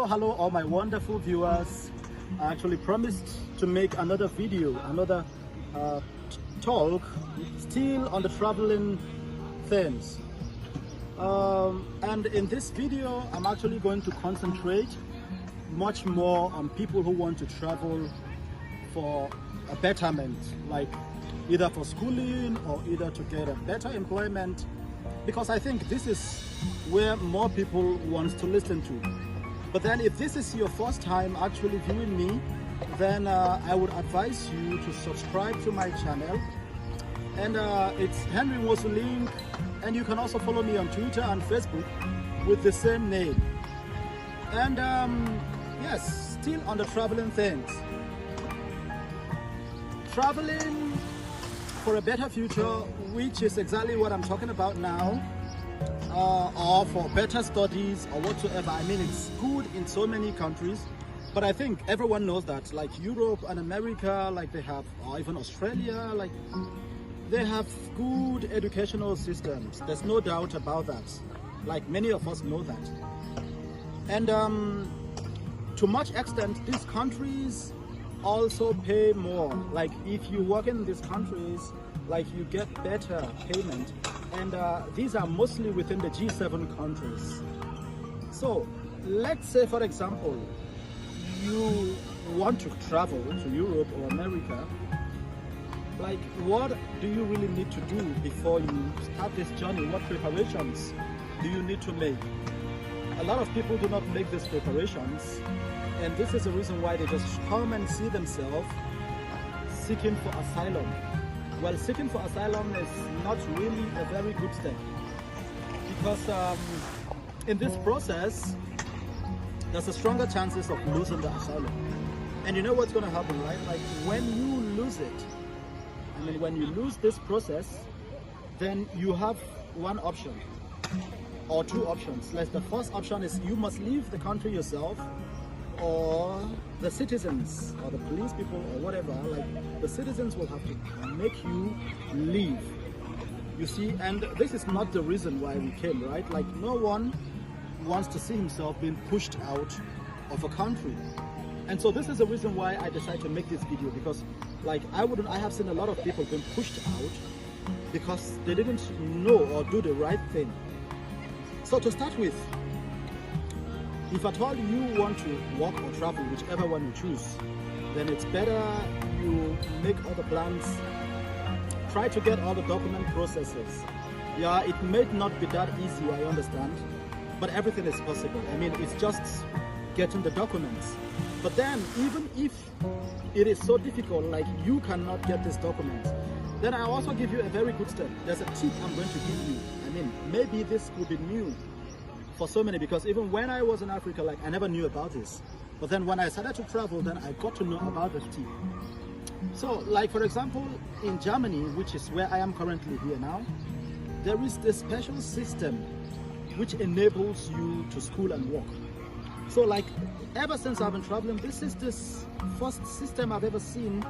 Hello all my wonderful viewers. I actually promised to make another video, another talk still on the traveling things, and in this video I'm actually going to concentrate much more on people who want to travel for a betterment, like either for schooling or either to get a better employment, because I think this is where more people want to listen to. But then if this is your first time actually viewing me, then I would advise you to subscribe to my channel, and it's Henry Nwosu Link, and you can also follow me on Twitter and Facebook with the same name. And yes, still on the traveling things, traveling for a better future, which is exactly what I'm talking about now, or for better studies or whatsoever. I mean, it's good in so many countries, but I think everyone knows that, like Europe and America, like they have, or even Australia, like they have good educational systems. There's no doubt about that. Like many of us know that. And to much extent, these countries also pay more. Like if you work in these countries, like you get better payment, and these are mostly within the G7 countries. So let's say, for example, you want to travel to Europe or America. Like, what do you really need to do before you start this journey? What preparations do you need to make? A lot of people do not make these preparations, and this is the reason why they just come and see themselves seeking for asylum. Well, seeking for asylum is not really a very good step, because in this process, there's a stronger chances of losing the asylum. And you know what's going to happen, right? Like when you lose it, I mean, when you lose this process, then you have one option or two options. Like the first option is you must leave the country yourself, or the citizens or the police people or whatever, like the citizens will have to make you leave. You see, and this is not the reason why we came, right? Like no one wants to see himself being pushed out of a country. And so this is the reason why I decided to make this video, because like I have seen a lot of people being pushed out because they didn't know or do the right thing. So to start with, if at all you want to work or travel, whichever one you choose, then it's better you make all the plans, try to get all the document processes. Yeah, it may not be that easy, I understand, but everything is possible. I mean, it's just getting the documents. But then, even if it is so difficult, like you cannot get this document, then I also give you a very good step. There's a tip I'm going to give you. I mean, maybe this will be new for so many, because even when I was in Africa, like I never knew about this. But then when I started to travel, then I got to know about this tip. So like for example, in Germany, which is where I am currently here now, there is this special system which enables you to school and work. So like ever since I've been traveling, this is this first system I've ever seen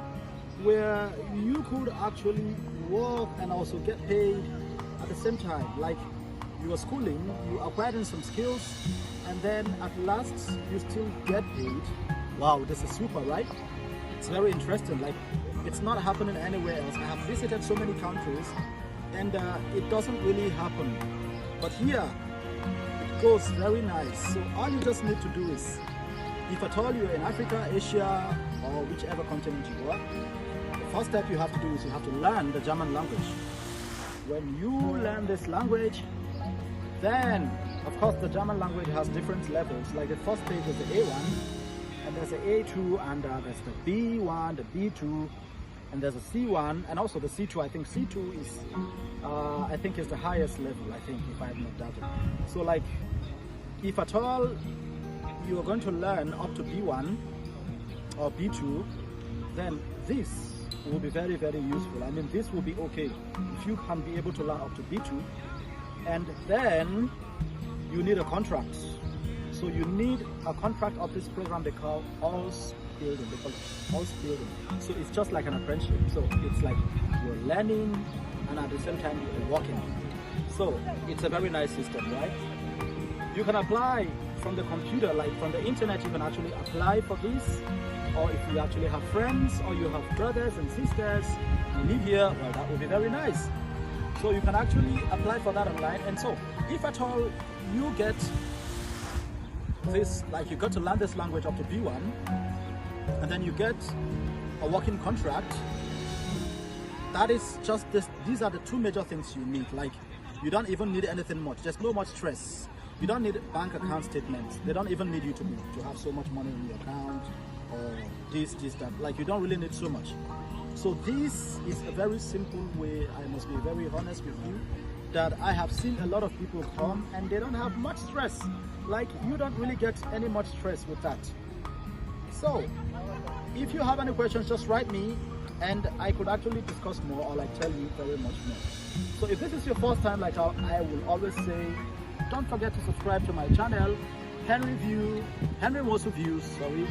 where you could actually work and also get paid at the same time. Like you are schooling, you are acquiring some skills, and then at last you still get paid. Wow, this is super, right? It's very interesting. Like it's not happening anywhere else. I have visited so many countries, and it doesn't really happen. But here, it goes very nice. So all you just need to do is, if at all you're in Africa, Asia, or whichever continent you are, the first step you have to do is you have to learn the German language. When you learn this language, then, of course, the German language has different levels. Like the first stage is the A1, and there's the A2, and there's the B1, the B2, and there's a C1, and also the C2. I think C2 is, I think is the highest level, I think, if I have not doubted. So like, if at all you are going to learn up to B1 or B2, then this will be very, very useful. I mean, this will be okay if you can be able to learn up to B2. And then you need a contract. So you need a contract of this program they call Ausbildung. They call it Ausbildung. So it's just like an apprenticeship. So it's like you're learning and at the same time you're working. So it's a very nice system, right? You can apply from the computer, like from the internet, you can actually apply for this. Or if you actually have friends or you have brothers and sisters who live here, well, that would be very nice. So you can actually apply for that online. And so if at all you get this, like you got to learn this language up to B1, and then you get a working contract, that is just this. These are the two major things you need. Like, you don't even need anything much. There's no much stress. You don't need bank account statements. They don't even need you to have so much money in your account or this, that. Like, you don't really need so much. So this is a very simple way, I must be very honest with you, that I have seen a lot of people come and they don't have much stress. Like, you don't really get any much stress with that. So if you have any questions, just write me and I could actually discuss more or like tell you very much more. So if this is your first time, like I will always say, don't forget to subscribe to my channel, Henry Mosu Views, sorry.